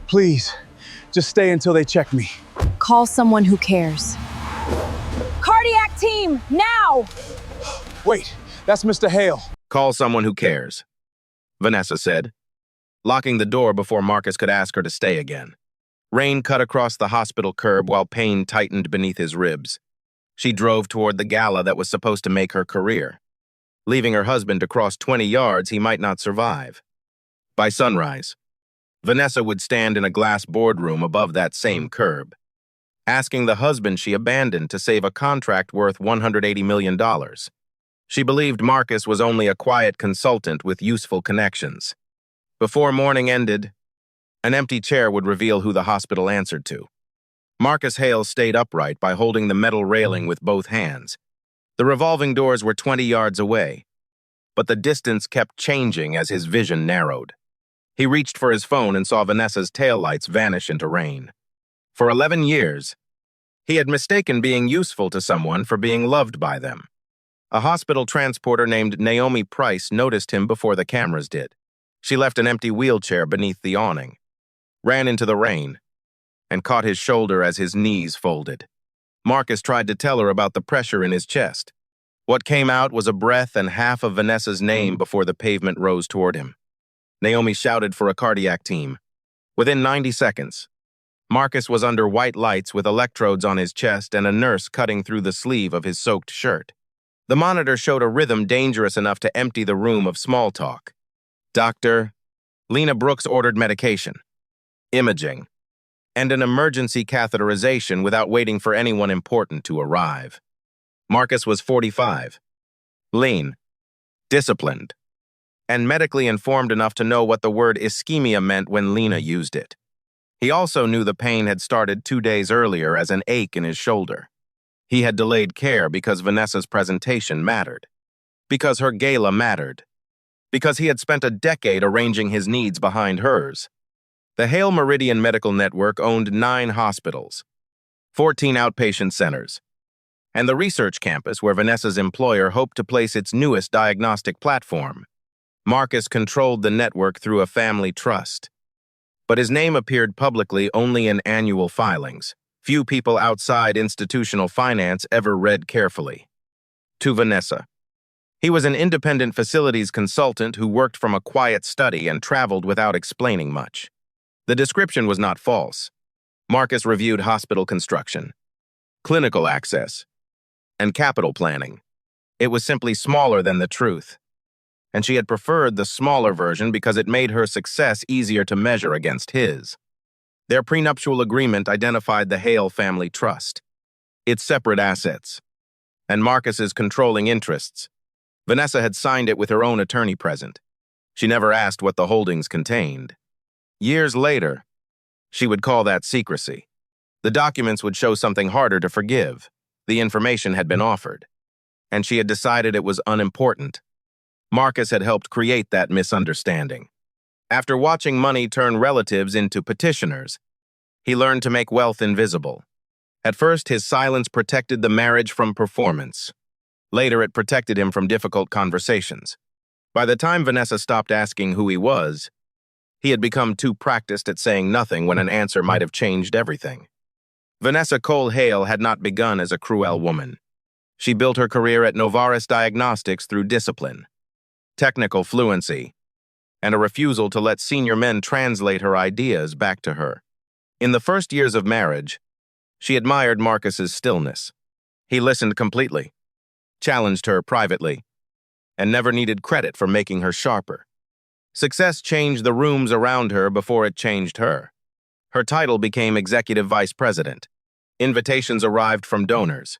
Please, just stay until they check me. Call someone who cares. Cardiac team, now! Wait, that's Mr. Hale. Call someone who cares, Vanessa said, locking the door before Marcus could ask her to stay again. Rain cut across the hospital curb while pain tightened beneath his ribs. She drove toward the gala that was supposed to make her career. Leaving her husband to cross 20 yards, he might not survive. By sunrise, Vanessa would stand in a glass boardroom above that same curb, asking the husband she abandoned to save a contract worth $180 million. She believed Marcus was only a quiet consultant with useful connections. Before morning ended, an empty chair would reveal who the hospital answered to. Marcus Hale stayed upright by holding the metal railing with both hands. The revolving doors were 20 yards away, but the distance kept changing as his vision narrowed. He reached for his phone and saw Vanessa's taillights vanish into rain. For 11 years, he had mistaken being useful to someone for being loved by them. A hospital transporter named Naomi Price noticed him before the cameras did. She left an empty wheelchair beneath the awning, ran into the rain, and caught his shoulder as his knees folded. Marcus tried to tell her about the pressure in his chest. What came out was a breath and half of Vanessa's name before the pavement rose toward him. Naomi shouted for a cardiac team. Within 90 seconds, Marcus was under white lights with electrodes on his chest and a nurse cutting through the sleeve of his soaked shirt. The monitor showed a rhythm dangerous enough to empty the room of small talk. Doctor, Lena Brooks ordered medication, imaging, and an emergency catheterization without waiting for anyone important to arrive. Marcus was 45, lean, disciplined, and medically informed enough to know what the word ischemia meant when Lena used it. He also knew the pain had started 2 days earlier as an ache in his shoulder. He had delayed care because Vanessa's presentation mattered, because her gala mattered, because he had spent a decade arranging his needs behind hers. The Hale Meridian Medical Network owned 9 hospitals, 14 outpatient centers, and the research campus where Vanessa's employer hoped to place its newest diagnostic platform. Marcus controlled the network through a family trust, but his name appeared publicly only in annual filings. Few people outside institutional finance ever read carefully. To Vanessa, he was an independent facilities consultant who worked from a quiet study and traveled without explaining much. The description was not false. Marcus reviewed hospital construction, clinical access, and capital planning. It was simply smaller than the truth, and she had preferred the smaller version because it made her success easier to measure against his. Their prenuptial agreement identified the Hale family trust, its separate assets, and Marcus's controlling interests. Vanessa had signed it with her own attorney present. She never asked what the holdings contained. Years later, she would call that secrecy. The documents would show something harder to forgive. The information had been offered, and she had decided it was unimportant. Marcus had helped create that misunderstanding. After watching money turn relatives into petitioners, he learned to make wealth invisible. At first, his silence protected the marriage from performance. Later, it protected him from difficult conversations. By the time Vanessa stopped asking who he was, he had become too practiced at saying nothing when an answer might have changed everything. Vanessa Cole Hale had not begun as a cruel woman. She built her career at Novartis Diagnostics through discipline, technical fluency, and a refusal to let senior men translate her ideas back to her. In the first years of marriage, she admired Marcus's stillness. He listened completely, challenged her privately, and never needed credit for making her sharper. Success changed the rooms around her before it changed her. Her title became executive vice president. Invitations arrived from donors,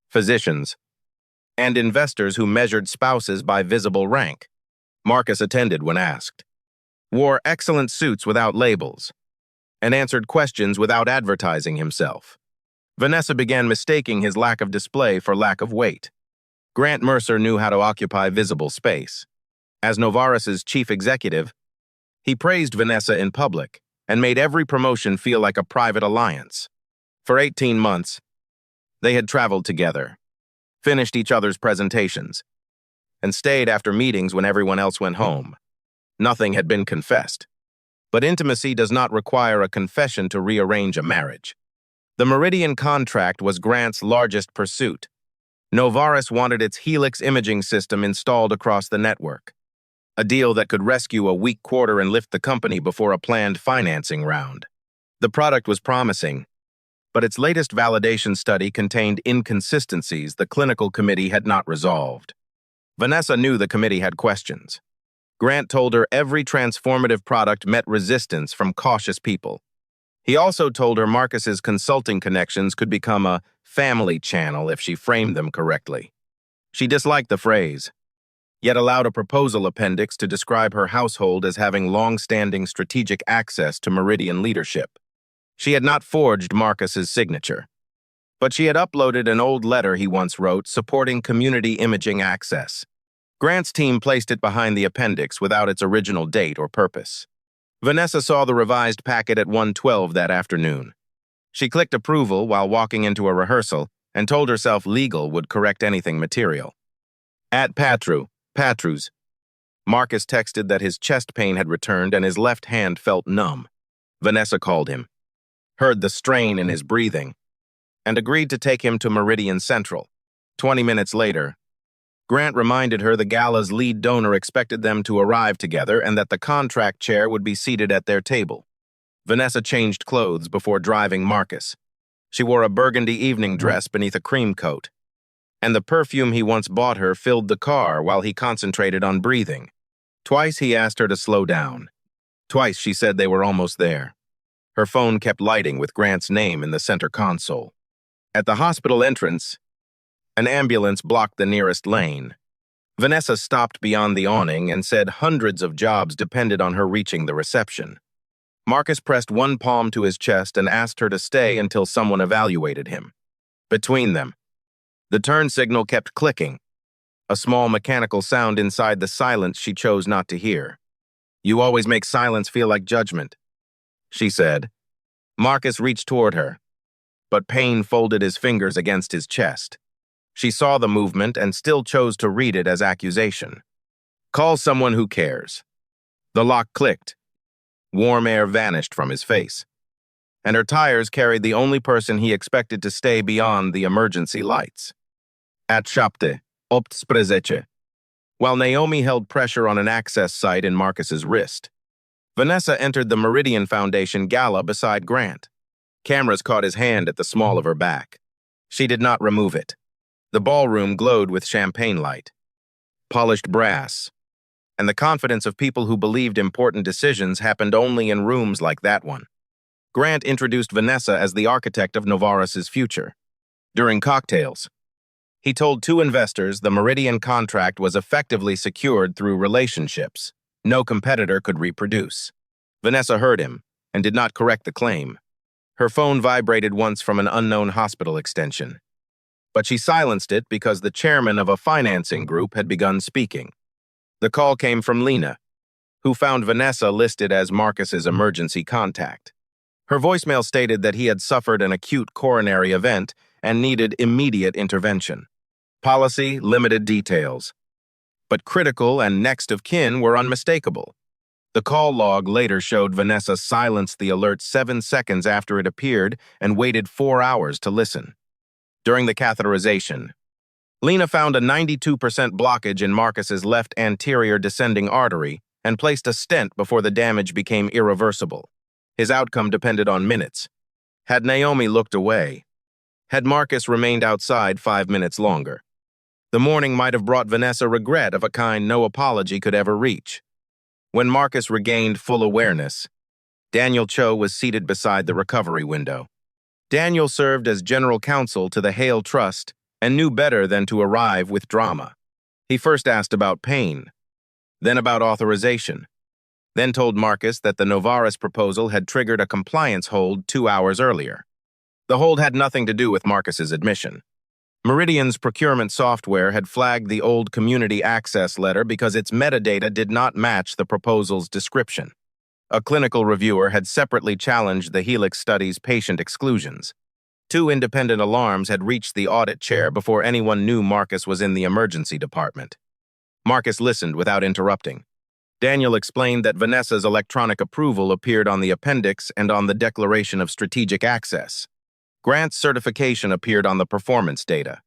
physicians, and investors who measured spouses by visible rank. Marcus attended when asked, wore excellent suits without labels, and answered questions without advertising himself. Vanessa began mistaking his lack of display for lack of weight. Grant Mercer knew how to occupy visible space. As Novartis's chief executive, he praised Vanessa in public and made every promotion feel like a private alliance. For 18 months, they had traveled together, finished each other's presentations, and stayed after meetings when everyone else went home. Nothing had been confessed. But intimacy does not require a confession to rearrange a marriage. The Meridian contract was Grant's largest pursuit. Novartis wanted its Helix imaging system installed across the network, a deal that could rescue a weak quarter and lift the company before a planned financing round. The product was promising, but its latest validation study contained inconsistencies the clinical committee had not resolved. Vanessa knew the committee had questions. Grant told her every transformative product met resistance from cautious people. He also told her Marcus's consulting connections could become a family channel if she framed them correctly. She disliked the phrase, yet allowed a proposal appendix to describe her household as having long-standing strategic access to Meridian leadership. She had not forged Marcus's signature, but she had uploaded an old letter he once wrote supporting community imaging access. Grant's team placed it behind the appendix without its original date or purpose. Vanessa saw the revised packet at 1:12 that afternoon. She clicked approval while walking into a rehearsal and told herself legal would correct anything material. At Patrus. Marcus texted that his chest pain had returned and his left hand felt numb. Vanessa called him, heard the strain in his breathing, and agreed to take him to Meridian Central. 20 minutes later, Grant reminded her the gala's lead donor expected them to arrive together and that the contract chair would be seated at their table. Vanessa changed clothes before driving Marcus. She wore a burgundy evening dress beneath a cream coat, and the perfume he once bought her filled the car while he concentrated on breathing. Twice he asked her to slow down. Twice she said they were almost there. Her phone kept lighting with Grant's name in the center console. At the hospital entrance, an ambulance blocked the nearest lane. Vanessa stopped beyond the awning and said hundreds of jobs depended on her reaching the reception. Marcus pressed one palm to his chest and asked her to stay until someone evaluated him. Between them, the turn signal kept clicking, a small mechanical sound inside the silence she chose not to hear. "You always make silence feel like judgment," she said. Marcus reached toward her, but pain folded his fingers against his chest. She saw the movement and still chose to read it as accusation. "Call someone who cares." The lock clicked. Warm air vanished from his face, and her tires carried the only person he expected to stay beyond the emergency lights. At Shapte, Sprzeche, while Naomi held pressure on an access site in Marcus's wrist, Vanessa entered the Meridian Foundation gala beside Grant. Cameras caught his hand at the small of her back. She did not remove it. The ballroom glowed with champagne light, polished brass, and the confidence of people who believed important decisions happened only in rooms like that one. Grant introduced Vanessa as the architect of Novartis's future. During cocktails, he told two investors the Meridian contract was effectively secured through relationships no competitor could reproduce. Vanessa heard him and did not correct the claim. Her phone vibrated once from an unknown hospital extension, but she silenced it because the chairman of a financing group had begun speaking. The call came from Lena, who found Vanessa listed as Marcus's emergency contact. Her voicemail stated that he had suffered an acute coronary event and needed immediate intervention. Policy limited details, but critical and next of kin were unmistakable. The call log later showed Vanessa silenced the alert 7 seconds after it appeared and waited 4 hours to listen. During the catheterization, Lena found a 92% blockage in Marcus's left anterior descending artery and placed a stent before the damage became irreversible. His outcome depended on minutes. Had Naomi looked away, had Marcus remained outside 5 minutes longer, the morning might have brought Vanessa regret of a kind no apology could ever reach. When Marcus regained full awareness, Daniel Cho was seated beside the recovery window. Daniel served as general counsel to the Hale Trust and knew better than to arrive with drama. He first asked about pain, then about authorization, then told Marcus that the Novartis proposal had triggered a compliance hold 2 hours earlier. The hold had nothing to do with Marcus's admission. Meridian's procurement software had flagged the old community access letter because its metadata did not match the proposal's description. A clinical reviewer had separately challenged the Helix study's patient exclusions. 2 independent alarms had reached the audit chair before anyone knew Marcus was in the emergency department. Marcus listened without interrupting. Daniel explained that Vanessa's electronic approval appeared on the appendix and on the Declaration of Strategic Access. Grant's certification appeared on the performance data.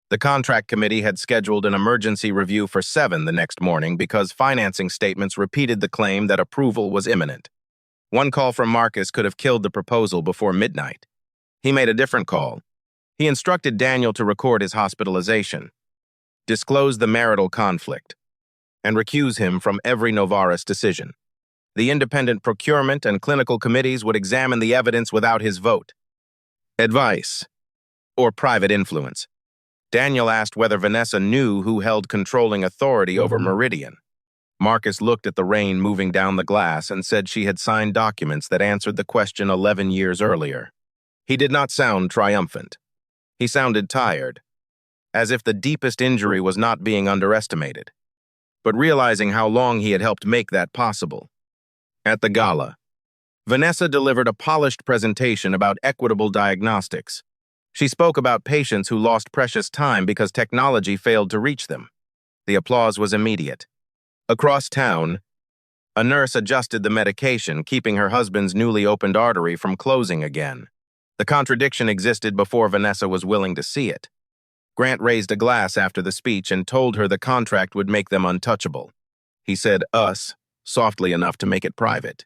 The contract committee had scheduled an emergency review for 7 the next morning because financing statements repeated the claim that approval was imminent. One call from Marcus could have killed the proposal before midnight. He made a different call. He instructed Daniel to record his hospitalization, disclose the marital conflict, and recuse him from every Novaris decision. The independent procurement and clinical committees would examine the evidence without his vote. Advice, or private influence. Daniel asked whether Vanessa knew who held controlling authority over Meridian. Marcus looked at the rain moving down the glass and said she had signed documents that answered the question 11 years earlier. He did not sound triumphant. He sounded tired, as if the deepest injury was not being underestimated, but realizing how long he had helped make that possible. At the gala, Vanessa delivered a polished presentation about equitable diagnostics. She spoke about patients who lost precious time because technology failed to reach them. The applause was immediate. Across town, a nurse adjusted the medication, keeping her husband's newly opened artery from closing again. The contradiction existed before Vanessa was willing to see it. Grant raised a glass after the speech and told her the contract would make them untouchable. He said "us" softly enough to make it private.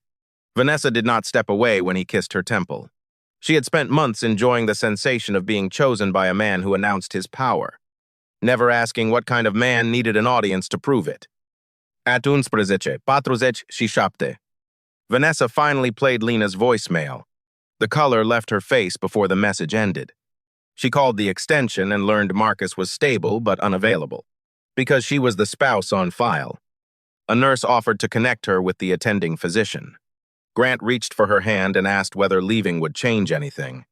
Vanessa did not step away when he kissed her temple. She had spent months enjoying the sensation of being chosen by a man who announced his power, never asking what kind of man needed an audience to prove it. Atuns prezece, patruzeci și șapte. Vanessa finally played Lena's voicemail. The color left her face before the message ended. She called the extension and learned Marcus was stable but unavailable. Because she was the spouse on file, a nurse offered to connect her with the attending physician. Grant reached for her hand and asked whether leaving would change anything.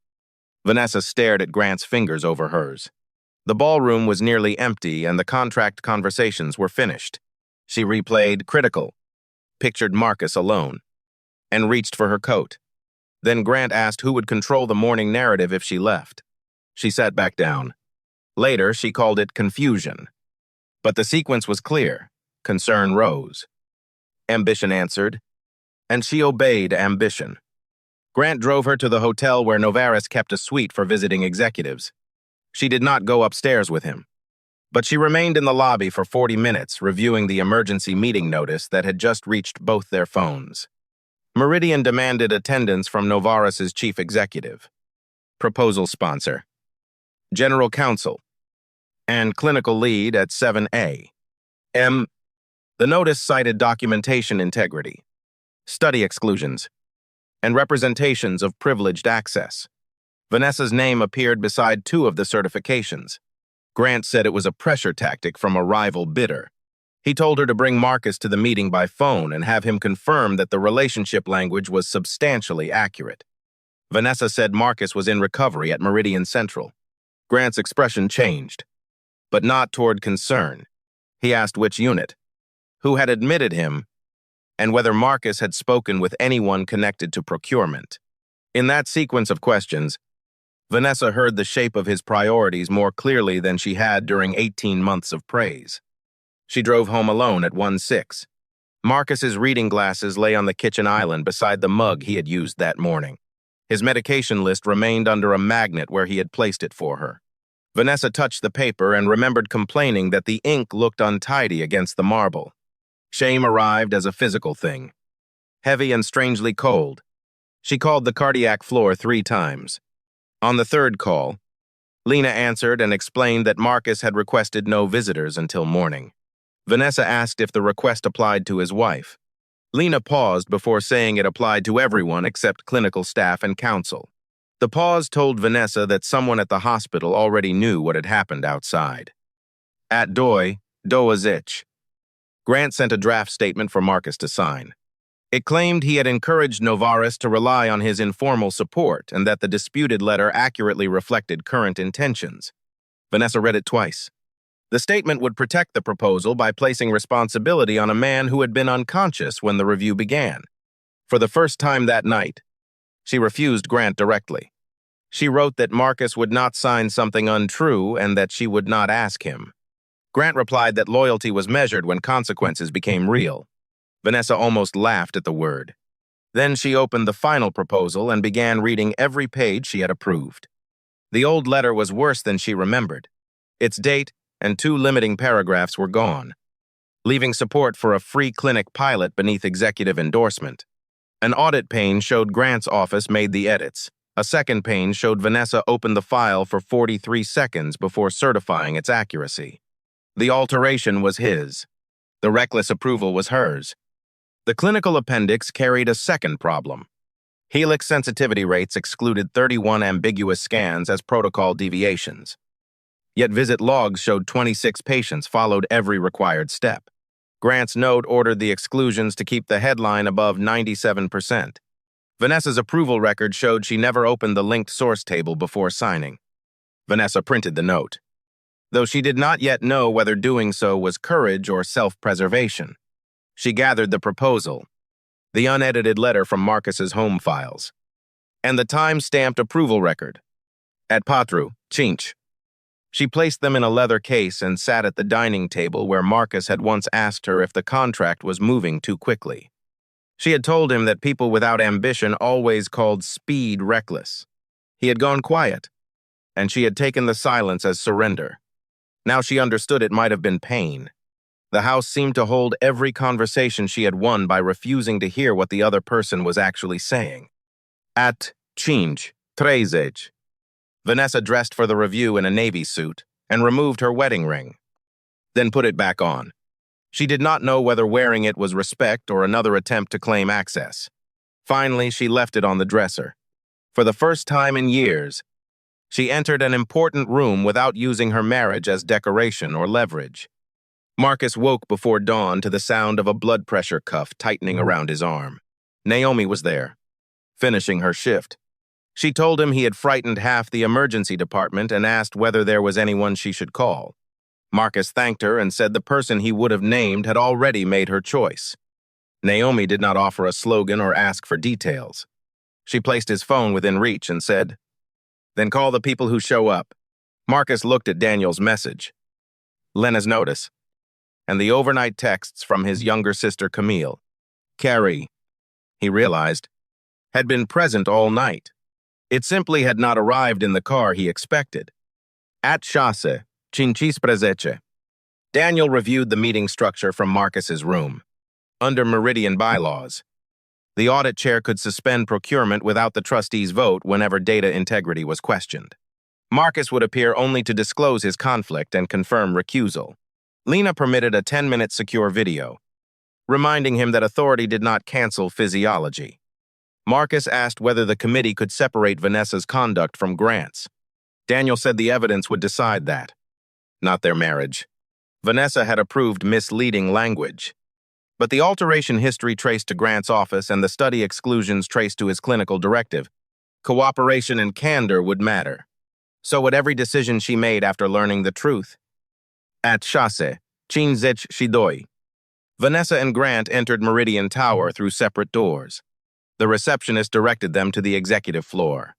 Vanessa stared at Grant's fingers over hers. The ballroom was nearly empty and the contract conversations were finished. She replayed "critical," pictured Marcus alone, and reached for her coat. Then Grant asked who would control the morning narrative if she left. She sat back down. Later, she called it confusion. But the sequence was clear. Concern rose. Ambition answered, and she obeyed ambition. Grant drove her to the hotel where Novaris kept a suite for visiting executives. She did not go upstairs with him, but she remained in the lobby for 40 minutes reviewing the emergency meeting notice that had just reached both their phones. Meridian demanded attendance from Novaris's chief executive, proposal sponsor, general counsel, and clinical lead at 7A. The notice cited documentation integrity, study exclusions, and representations of privileged access. Vanessa's name appeared beside 2 of the certifications. Grant said it was a pressure tactic from a rival bidder. He told her to bring Marcus to the meeting by phone and have him confirm that the relationship language was substantially accurate. Vanessa said Marcus was in recovery at Meridian Central. Grant's expression changed, but not toward concern. He asked which unit, who had admitted him, and whether Marcus had spoken with anyone connected to procurement. In that sequence of questions, Vanessa heard the shape of his priorities more clearly than she had during 18 months of praise. She drove home alone at 1:06. Marcus's reading glasses lay on the kitchen island beside the mug he had used that morning. His medication list remained under a magnet where he had placed it for her. Vanessa touched the paper and remembered complaining that the ink looked untidy against the marble. Shame arrived as a physical thing, heavy and strangely cold. She called the cardiac floor 3 times. On the 3rd call, Lena answered and explained that Marcus had requested no visitors until morning. Vanessa asked if the request applied to his wife. Lena paused before saying it applied to everyone except clinical staff and counsel. The pause told Vanessa that someone at the hospital already knew what had happened outside. At Doazich, Grant sent a draft statement for Marcus to sign. It claimed he had encouraged Novaris to rely on his informal support and that the disputed letter accurately reflected current intentions. Vanessa read it twice. The statement would protect the proposal by placing responsibility on a man who had been unconscious when the review began. For the first time that night, she refused Grant directly. She wrote that Marcus would not sign something untrue and that she would not ask him. Grant replied that loyalty was measured when consequences became real. Vanessa almost laughed at the word. Then she opened the final proposal and began reading every page she had approved. The old letter was worse than she remembered. Its date and 2 limiting paragraphs were gone, leaving support for a free clinic pilot beneath executive endorsement. An audit pane showed Grant's office made the edits. A second pane showed Vanessa opened the file for 43 seconds before certifying its accuracy. The alteration was his. The reckless approval was hers. The clinical appendix carried a second problem. Helix sensitivity rates excluded 31 ambiguous scans as protocol deviations. Yet visit logs showed 26 patients followed every required step. Grant's note ordered the exclusions to keep the headline above 97%. Vanessa's approval record showed she never opened the linked source table before signing. Vanessa printed the note, though she did not yet know whether doing so was courage or self-preservation. She gathered the proposal, the unedited letter from Marcus's home files, and the time-stamped approval record. At Patru, Cinci. She placed them in a leather case and sat at the dining table where Marcus had once asked her if the contract was moving too quickly. She had told him that people without ambition always called speed reckless. He had gone quiet, and she had taken the silence as surrender. Now she understood it might have been pain. The house seemed to hold every conversation she had won by refusing to hear what the other person was actually saying. At Cinci, 13. Vanessa dressed for the review in a navy suit and removed her wedding ring, then put it back on. She did not know whether wearing it was respect or another attempt to claim access. Finally, she left it on the dresser. For the first time in years, she entered an important room without using her marriage as decoration or leverage. Marcus woke before dawn to the sound of a blood pressure cuff tightening around his arm. Naomi was there, finishing her shift. She told him he had frightened half the emergency department and asked whether there was anyone she should call. Marcus thanked her and said the person he would have named had already made her choice. Naomi did not offer a slogan or ask for details. She placed his phone within reach and said, "Then call the people who show up." Marcus looked at Daniel's message, Lena's notice, and the overnight texts from his younger sister Camille. Carrie, he realized, had been present all night. It simply had not arrived in the car he expected. At Chasse, Cinci presece. Daniel reviewed the meeting structure from Marcus's room. Under Meridian bylaws, the audit chair could suspend procurement without the trustee's vote whenever data integrity was questioned. Marcus would appear only to disclose his conflict and confirm recusal. Lena permitted a 10-minute secure video, reminding him that authority did not cancel physiology. Marcus asked whether the committee could separate Vanessa's conduct from Grant's. Daniel said the evidence would decide that, not their marriage. Vanessa had approved misleading language, but the alteration history traced to Grant's office and the study exclusions traced to his clinical directive. Cooperation and candor would matter. So would every decision she made after learning the truth. At Chasse, Cinci Shidoi. Vanessa and Grant entered Meridian Tower through separate doors. The receptionist directed them to the executive floor.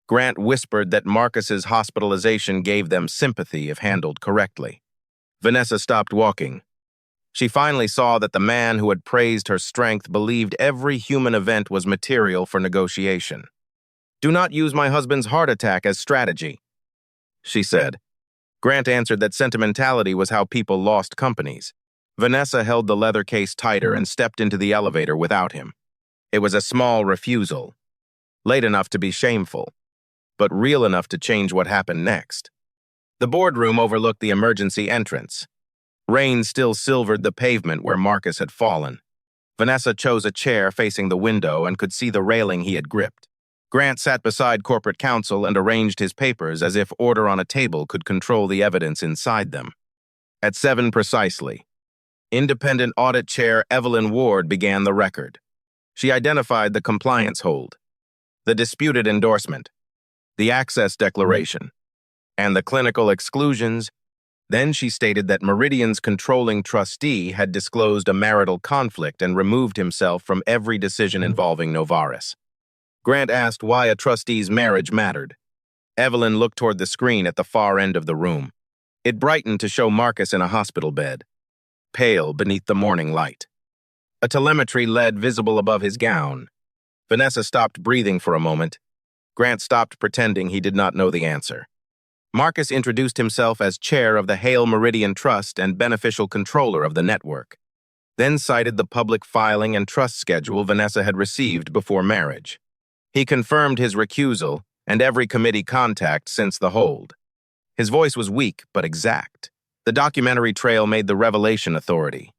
Grant whispered that Marcus's hospitalization gave them sympathy if handled correctly. Vanessa stopped walking. She finally saw that the man who had praised her strength believed every human event was material for negotiation. "Do not use my husband's heart attack as strategy," she said. Grant answered that sentimentality was how people lost companies. Vanessa held the leather case tighter and stepped into the elevator without him. It was a small refusal, late enough to be shameful, but real enough to change what happened next. The boardroom overlooked the emergency entrance. Rain still silvered the pavement where Marcus had fallen. Vanessa chose a chair facing the window and could see the railing he had gripped. Grant sat beside corporate counsel and arranged his papers as if order on a table could control the evidence inside them. At 7 precisely, independent audit chair Evelyn Ward began the record. She identified the compliance hold, the disputed endorsement, the access declaration, and the clinical exclusions. Then she stated that Meridian's controlling trustee had disclosed a marital conflict and removed himself from every decision involving Novaris. Grant asked why a trustee's marriage mattered. Evelyn looked toward the screen at the far end of the room. It brightened to show Marcus in a hospital bed, pale beneath the morning light. a telemetry lead visible above his gown. Vanessa stopped breathing for a moment. Grant stopped pretending he did not know the answer. Marcus introduced himself as chair of the Hale Meridian Trust and beneficial controller of the network, then cited the public filing and trust schedule Vanessa had received before marriage. He confirmed his recusal and every committee contact since the hold. His voice was weak but exact. The documentary trail made the revelation authority,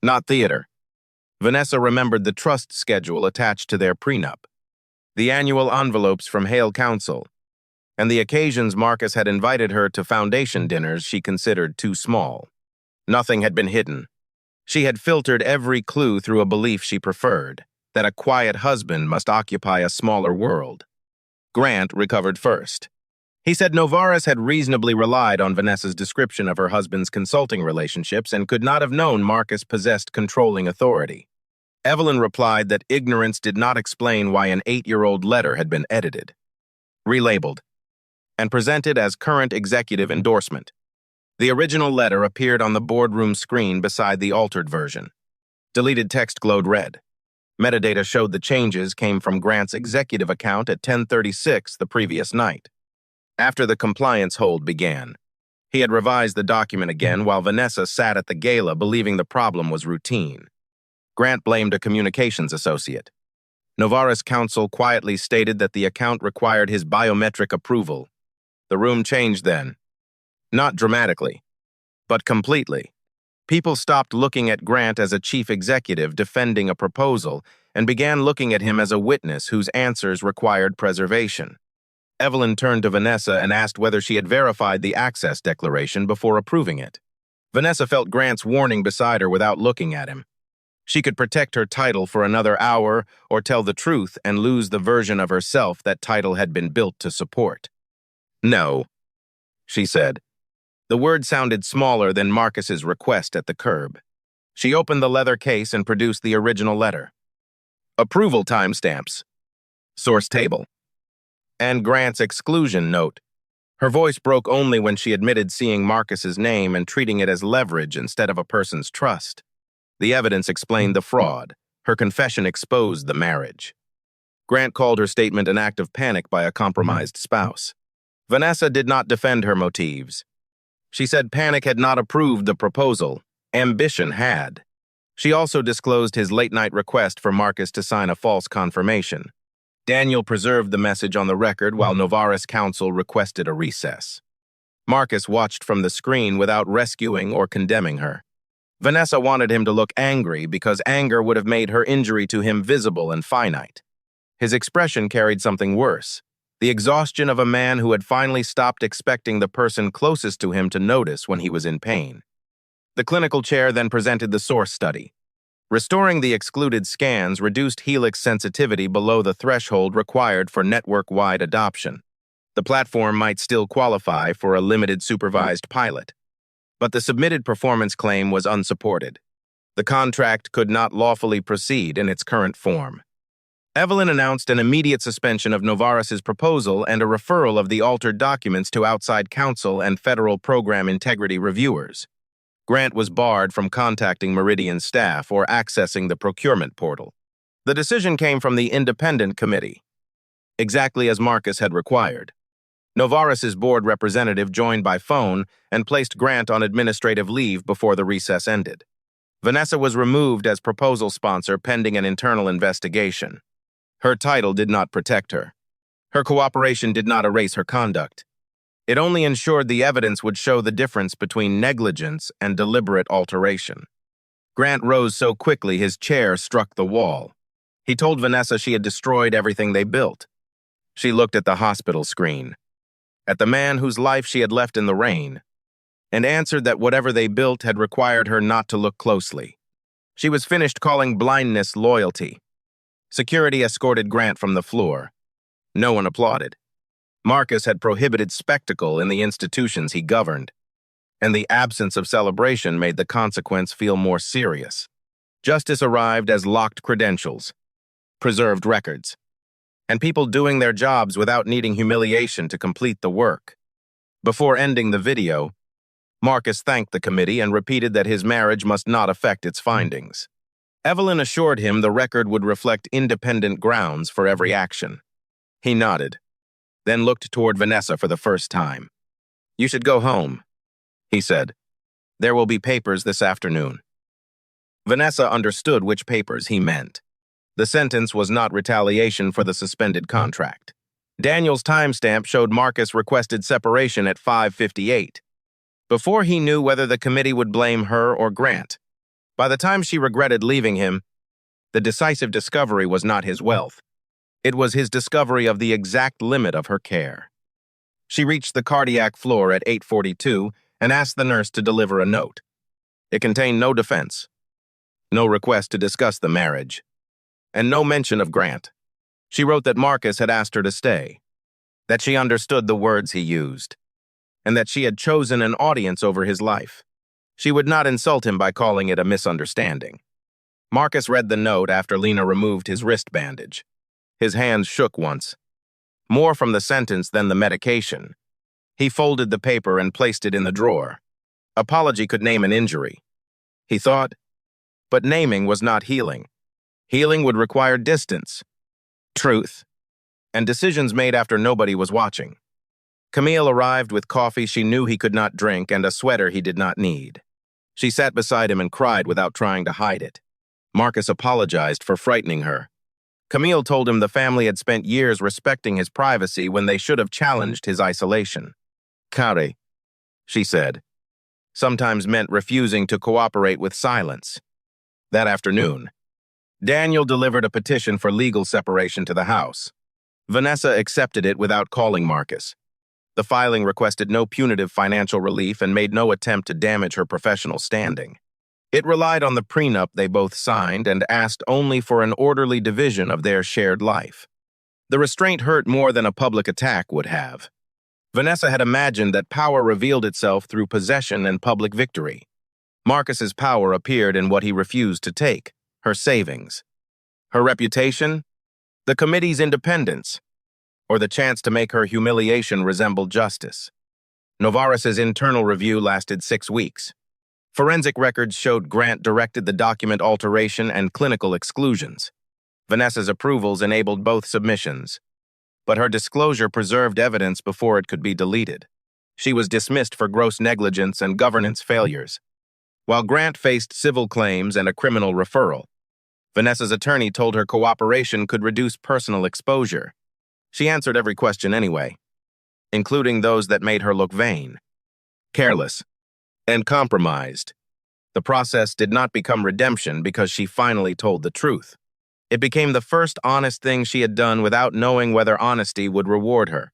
not theater. Vanessa remembered the trust schedule attached to their prenup, the annual envelopes from Hale Council, and the occasions Marcus had invited her to foundation dinners she considered too small. Nothing had been hidden. She had filtered every clue through a belief she preferred, that a quiet husband must occupy a smaller world. Grant recovered first. He said Novares had reasonably relied on Vanessa's description of her husband's consulting relationships and could not have known Marcus possessed controlling authority. Evelyn replied that ignorance did not explain why an 8-year-old letter had been edited, relabeled, and presented as current executive endorsement. The original letter appeared on the boardroom screen beside the altered version. Deleted text glowed red. Metadata showed the changes came from Grant's executive account at 10:36 the previous night. After the compliance hold began, he had revised the document again while Vanessa sat at the gala believing the problem was routine. Grant blamed a communications associate. Novares' counsel quietly stated that the account required his biometric approval. The room changed then. Not dramatically, but completely. People stopped looking at Grant as a chief executive defending a proposal and began looking at him as a witness whose answers required preservation. Evelyn turned to Vanessa and asked whether she had verified the access declaration before approving it. Vanessa felt Grant's warning beside her without looking at him. She could protect her title for another hour or tell the truth and lose the version of herself that title had been built to support. No, she said. The word sounded smaller than Marcus's request at the curb. She opened the leather case and produced the original letter. Approval timestamps. Source table. And Grant's exclusion note. Her voice broke only when she admitted seeing Marcus's name and treating it as leverage instead of a person's trust. The evidence explained the fraud. Her confession exposed the marriage. Grant called her statement an act of panic by a compromised spouse. Vanessa did not defend her motives. She said panic had not approved the proposal. Ambition had. She also disclosed his late-night request for Marcus to sign a false confirmation. Daniel preserved the message on the record while Novares' counsel requested a recess. Marcus watched from the screen without rescuing or condemning her. Vanessa wanted him to look angry because anger would have made her injury to him visible and finite. His expression carried something worse, the exhaustion of a man who had finally stopped expecting the person closest to him to notice when he was in pain. The clinical chair then presented the source study. Restoring the excluded scans reduced Helix sensitivity below the threshold required for network-wide adoption. The platform might still qualify for a limited supervised pilot, but the submitted performance claim was unsupported. The contract could not lawfully proceed in its current form. Evelyn announced an immediate suspension of Novares' proposal and a referral of the altered documents to outside counsel and federal program integrity reviewers. Grant was barred from contacting Meridian staff or accessing the procurement portal. The decision came from the independent committee, exactly as Marcus had required. Novares' board representative joined by phone and placed Grant on administrative leave before the recess ended. Vanessa was removed as proposal sponsor pending an internal investigation. Her title did not protect her. Her cooperation did not erase her conduct. It only ensured the evidence would show the difference between negligence and deliberate alteration. Grant rose so quickly his chair struck the wall. He told Vanessa she had destroyed everything they built. She looked at the hospital screen, at the man whose life she had left in the rain, and answered that whatever they built had required her not to look closely. She was finished calling blindness loyalty. Security escorted Grant from the floor. No one applauded. Marcus had prohibited spectacle in the institutions he governed, and the absence of celebration made the consequence feel more serious. Justice arrived as locked credentials, preserved records, and people doing their jobs without needing humiliation to complete the work. Before ending the video, Marcus thanked the committee and repeated that his marriage must not affect its findings. Evelyn assured him the record would reflect independent grounds for every action. He nodded, then looked toward Vanessa for the first time. "You should go home," he said. "There will be papers this afternoon." Vanessa understood which papers he meant. The sentence was not retaliation for the suspended contract. Daniel's timestamp showed Marcus requested separation at 5:58, before he knew whether the committee would blame her or Grant. By the time she regretted leaving him, the decisive discovery was not his wealth. It was his discovery of the exact limit of her care. She reached the cardiac floor at 8:42 and asked the nurse to deliver a note. It contained no defense, no request to discuss the marriage, and no mention of Grant. She wrote that Marcus had asked her to stay, that she understood the words he used, and that she had chosen an audience over his life. She would not insult him by calling it a misunderstanding. Marcus read the note after Lena removed his wrist bandage. His hands shook once, more from the sentence than the medication. He folded the paper and placed it in the drawer. Apology could name an injury, he thought, but naming was not healing. Healing would require distance, truth, and decisions made after nobody was watching. Camille arrived with coffee she knew he could not drink and a sweater he did not need. She sat beside him and cried without trying to hide it. Marcus apologized for frightening her. Camille told him the family had spent years respecting his privacy when they should have challenged his isolation. "Care," she said, sometimes meant refusing to cooperate with silence. That afternoon, Daniel delivered a petition for legal separation to the House. Vanessa accepted it without calling Marcus. The filing requested no punitive financial relief and made no attempt to damage her professional standing. It relied on the prenup they both signed and asked only for an orderly division of their shared life. The restraint hurt more than a public attack would have. Vanessa had imagined that power revealed itself through possession and public victory. Marcus's power appeared in what he refused to take, her savings. Her reputation, the committee's independence, or the chance to make her humiliation resemble justice. Novaris's internal review lasted 6 weeks. Forensic records showed Grant directed the document alteration and clinical exclusions. Vanessa's approvals enabled both submissions, but her disclosure preserved evidence before it could be deleted. She was dismissed for gross negligence and governance failures. While Grant faced civil claims and a criminal referral, Vanessa's attorney told her cooperation could reduce personal exposure. She answered every question anyway, including those that made her look vain, careless, and compromised. The process did not become redemption because she finally told the truth. It became the first honest thing she had done without knowing whether honesty would reward her.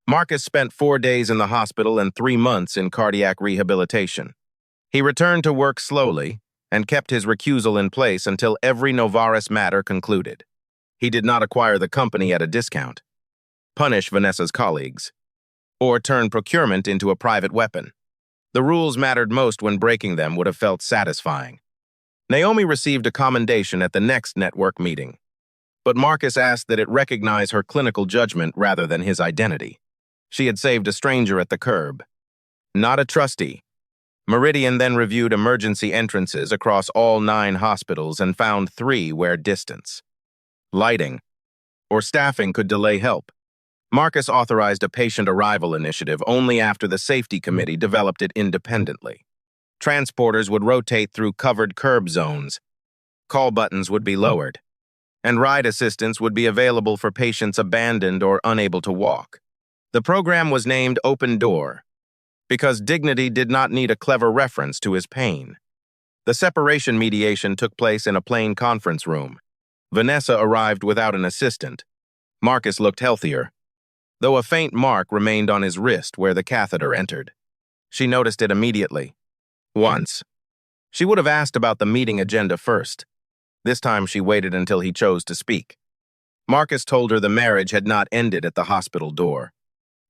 Marcus spent 4 days in the hospital and 3 months in cardiac rehabilitation. He returned to work slowly and kept his recusal in place until every Novaris matter concluded. He did not acquire the company at a discount, punish Vanessa's colleagues, or turn procurement into a private weapon. The rules mattered most when breaking them would have felt satisfying. Naomi received a commendation at the next network meeting, but Marcus asked that it recognize her clinical judgment rather than his identity. She had saved a stranger at the curb, not a trustee. Meridian then reviewed emergency entrances across all 9 hospitals and found 3 where distance, lighting, or staffing could delay help. Marcus authorized a patient arrival initiative only after the safety committee developed it independently. Transporters would rotate through covered curb zones, call buttons would be lowered, and ride assistance would be available for patients abandoned or unable to walk. The program was named Open Door because dignity did not need a clever reference to his pain. The separation mediation took place in a plain conference room. Vanessa arrived without an assistant. Marcus looked healthier, though a faint mark remained on his wrist where the catheter entered. She noticed it immediately. Once, she would have asked about the meeting agenda first. This time she waited until he chose to speak. Marcus told her the marriage had not ended at the hospital door.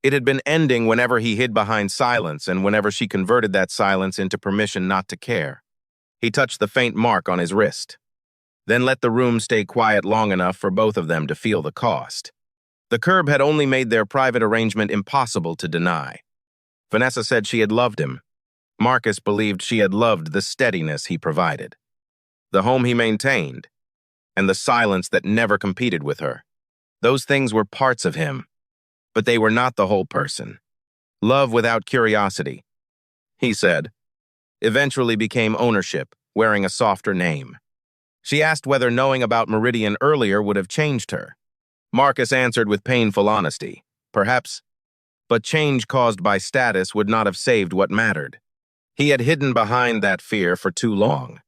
It had been ending whenever he hid behind silence and whenever she converted that silence into permission not to care. He touched the faint mark on his wrist, then let the room stay quiet long enough for both of them to feel the cost. The curb had only made their private arrangement impossible to deny. Vanessa said she had loved him. Marcus believed she had loved the steadiness he provided. the home he maintained, and the silence that never competed with her. Those things were parts of him, but they were not the whole person. Love without curiosity, he said, eventually became ownership, wearing a softer name. She asked whether knowing about Meridian earlier would have changed her. Marcus answered with painful honesty, perhaps, but change caused by status would not have saved what mattered. He had hidden behind that fear for too long.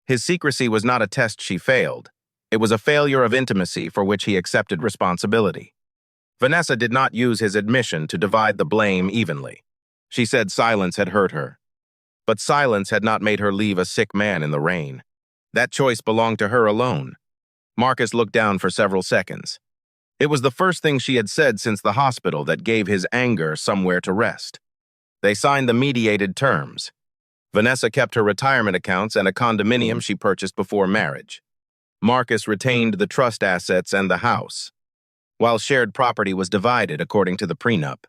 His secrecy was not a test she failed. It was a failure of intimacy for which he accepted responsibility. Vanessa did not use his admission to divide the blame evenly. She said silence had hurt her. But silence had not made her leave a sick man in the rain. That choice belonged to her alone. Marcus looked down for several seconds. It was the first thing she had said since the hospital that gave his anger somewhere to rest. They signed the mediated terms. Vanessa kept her retirement accounts and a condominium she purchased before marriage. Marcus retained the trust assets and the house, while shared property was divided according to the prenup.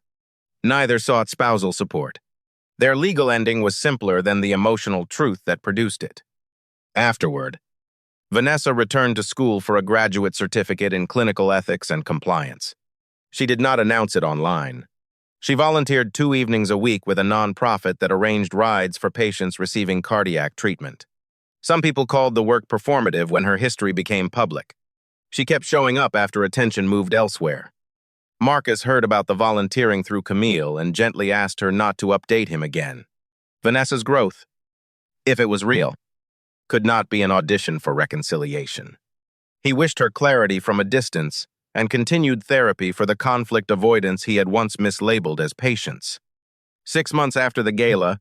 Neither sought spousal support. Their legal ending was simpler than the emotional truth that produced it. Afterward, Vanessa returned to school for a graduate certificate in clinical ethics and compliance. She did not announce it online. She volunteered 2 evenings a week with a nonprofit that arranged rides for patients receiving cardiac treatment. Some people called the work performative when her history became public. She kept showing up after attention moved elsewhere. Marcus heard about the volunteering through Camille and gently asked her not to update him again. Vanessa's growth, if it was real, could not be an audition for reconciliation. He wished her clarity from a distance and continued therapy for the conflict avoidance he had once mislabeled as patience. 6 months after the gala,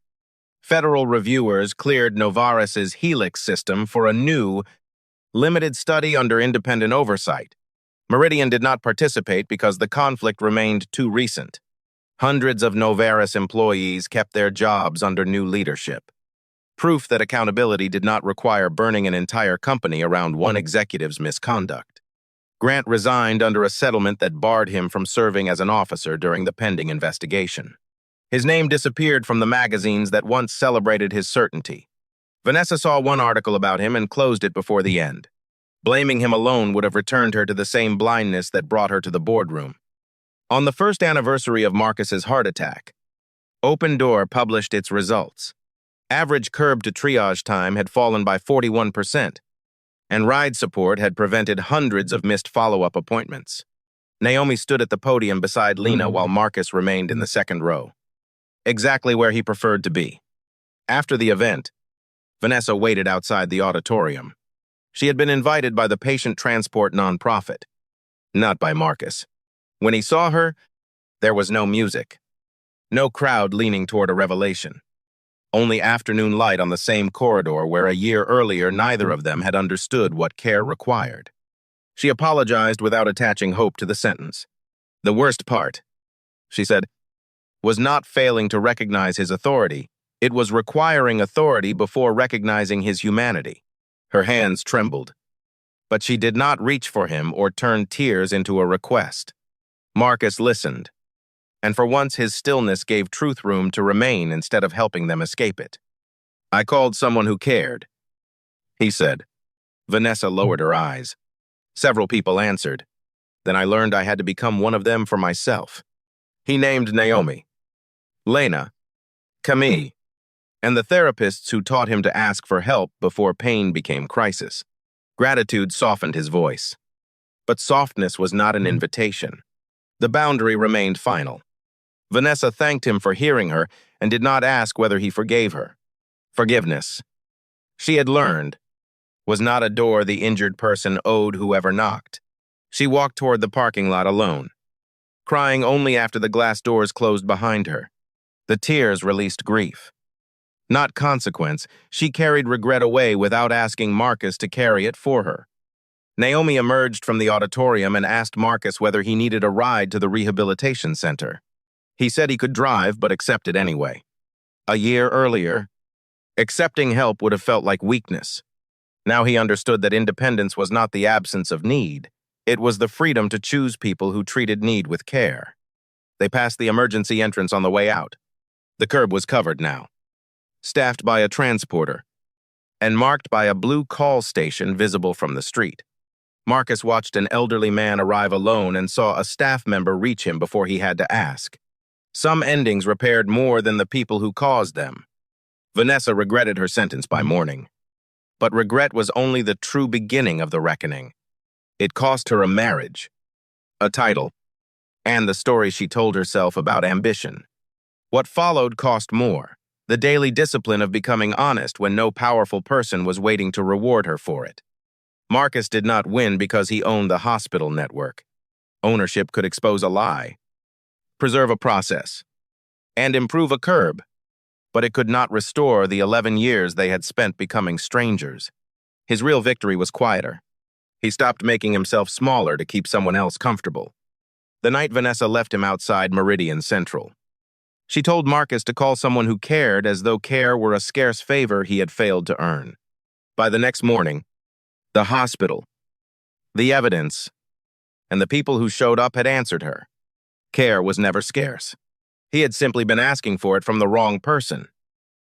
federal reviewers cleared Novarris's Helix system for a new, limited study under independent oversight. Meridian did not participate because the conflict remained too recent. Hundreds of Novarris employees kept their jobs under new leadership. Proof that accountability did not require burning an entire company around one executive's misconduct. Grant resigned under a settlement that barred him from serving as an officer during the pending investigation. His name disappeared from the magazines that once celebrated his certainty. Vanessa saw one article about him and closed it before the end. Blaming him alone would have returned her to the same blindness that brought her to the boardroom. On the first anniversary of Marcus's heart attack, Open Door published its results. Average curb to triage time had fallen by 41%, and ride support had prevented hundreds of missed follow-up appointments. Naomi stood at the podium beside Lena while Marcus remained in the second row, exactly where he preferred to be. After the event, Vanessa waited outside the auditorium. She had been invited by the patient transport nonprofit, not by Marcus. When he saw her, there was no music, no crowd leaning toward a revelation. Only afternoon light on the same corridor where a year earlier neither of them had understood what care required. She apologized without attaching hope to the sentence. The worst part, she said, was not failing to recognize his authority. It was requiring authority before recognizing his humanity. Her hands trembled, but she did not reach for him or turn tears into a request. Marcus listened, and for once his stillness gave truth room to remain instead of helping them escape it. I called someone who cared, he said. Vanessa lowered her eyes. Several people answered. Then I learned I had to become one of them for myself. He named Naomi, Lena, Camille, and the therapists who taught him to ask for help before pain became crisis. Gratitude softened his voice. But softness was not an invitation. The boundary remained final. Vanessa thanked him for hearing her and did not ask whether he forgave her. Forgiveness, she had learned, was not a door the injured person owed whoever knocked. She walked toward the parking lot alone, crying only after the glass doors closed behind her. The tears released grief. Not consequence, she carried regret away without asking Marcus to carry it for her. Naomi emerged from the auditorium and asked Marcus whether he needed a ride to the rehabilitation center. He said he could drive, but accepted anyway. A year earlier, accepting help would have felt like weakness. Now he understood that independence was not the absence of need. It was the freedom to choose people who treated need with care. They passed the emergency entrance on the way out. The curb was covered now, staffed by a transporter. and marked by a blue call station visible from the street. Marcus watched an elderly man arrive alone and saw a staff member reach him before he had to ask. Some endings repaired more than the people who caused them. Vanessa regretted her sentence by morning. But regret was only the true beginning of the reckoning. It cost her a marriage, a title, and the story she told herself about ambition. What followed cost more, the daily discipline of becoming honest when no powerful person was waiting to reward her for it. Marcus did not win because he owned the hospital network. Ownership could expose a lie, preserve a process, and improve a curb, but it could not restore the 11 years they had spent becoming strangers. His real victory was quieter. He stopped making himself smaller to keep someone else comfortable. The night Vanessa left him outside Meridian Central, she told Marcus to call someone who cared as though care were a scarce favor he had failed to earn. By the next morning, the hospital, the evidence, and the people who showed up had answered her. Care was never scarce. He had simply been asking for it from the wrong person.